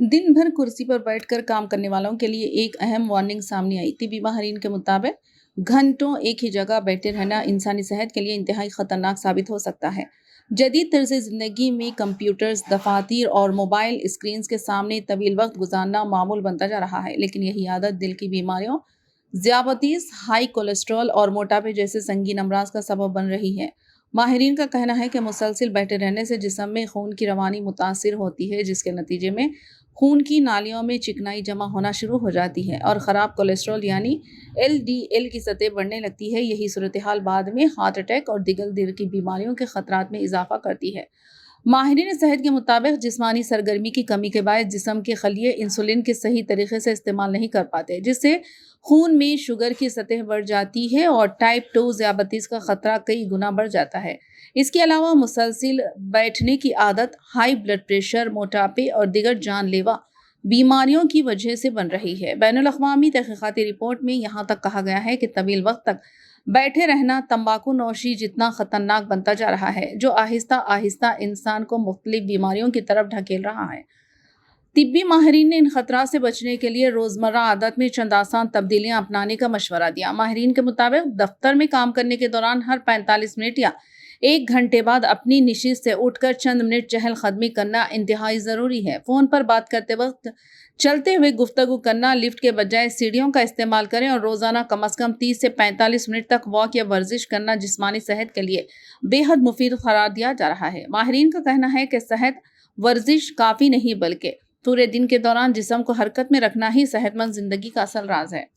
दिन भर कुर्सी पर बैठकर काम करने वालों के लिए एक अहम वार्निंग सामने आई। तिब्बी माहिरीन के मुताबिक घंटों एक ही जगह बैठे रहना इंसानी सेहत के लिए इंतहाई खतरनाक साबित हो सकता है। जदीद तर्ज जिंदगी में कंप्यूटर्स, दफातर और मोबाइल स्क्रीन के सामने तवील वक्त गुजारना मामूल बनता जा रहा है, लेकिन यही आदत दिल की बीमारियों, ज़ियाबतीस, हाई कोलेस्ट्रॉल और मोटापे जैसे संगीन अमराज का सबब बन रही है। माहिरीन का कहना है कि मुसलसल बैठे रहने से जिस्म में खून की रवानी मुतासिर होती है, जिसके नतीजे में खून की नालियों में चिकनाई जमा होना शुरू हो जाती है और ख़राब कोलेस्ट्रॉल यानी LDL की सतह बढ़ने लगती है। यही सूरत हाल बाद में हार्ट अटैक और दिगल दिल की बीमारियों के खतरात में इजाफा करती है। माहिरीन सेहत के मुताबिक जिस्मानी सरगर्मी की कमी के बाद जिस्म के खलिये इंसुलिन के सही तरीके से इस्तेमाल नहीं कर पाते, जिससे खून में शुगर की सतह बढ़ जाती है और टाइप 2 ज़ियाबतीस का खतरा कई गुना बढ़ जाता है। इसके अलावा मुसलसल बैठने की आदत हाई ब्लड प्रेशर, मोटापे और दिगर जानलेवा बीमारियों की वजह से बन रही है। बैनुल अक़वामी तहक़ीक़ाती रिपोर्ट में यहाँ तक कहा गया है कि तवील वक्त तक बैठे रहना तंबाकू नोशी जितना खतरनाक बनता जा रहा है, जो आहिस्ता आहिस्ता इंसान को मुख्तलिफ बीमारियों की तरफ ढकेल रहा है। तिब्बी माहिरीन ने इन खतरा से बचने के लिए रोज़मर्रा आदत में चंद आसान तब्दीलियां अपनाने का मशवरा दिया। माहिरीन के मुताबिक दफ्तर में काम करने के दौरान हर 45 मिनट या 1 घंटे बाद अपनी नशिस्त से उठकर चंद मिनट चहलकदमी करना इंतहाई ज़रूरी है। फ़ोन पर बात करते वक्त चलते हुए गुफ्तगू करना, लिफ्ट के बजाय सीढ़ियों का इस्तेमाल करें और रोज़ाना कम अज़ कम 30 से 45 मिनट तक वॉक या वर्जिश करना जिस्मानी सेहत के लिए बेहद मुफीद करार दिया जा रहा है। माहिरीन का कहना है कि सेहत वर्जिश काफ़ी नहीं, बल्कि पूरे दिन के दौरान जिस्म को हरकत में रखना ही सेहतमंद जिंदगी का असल राज है।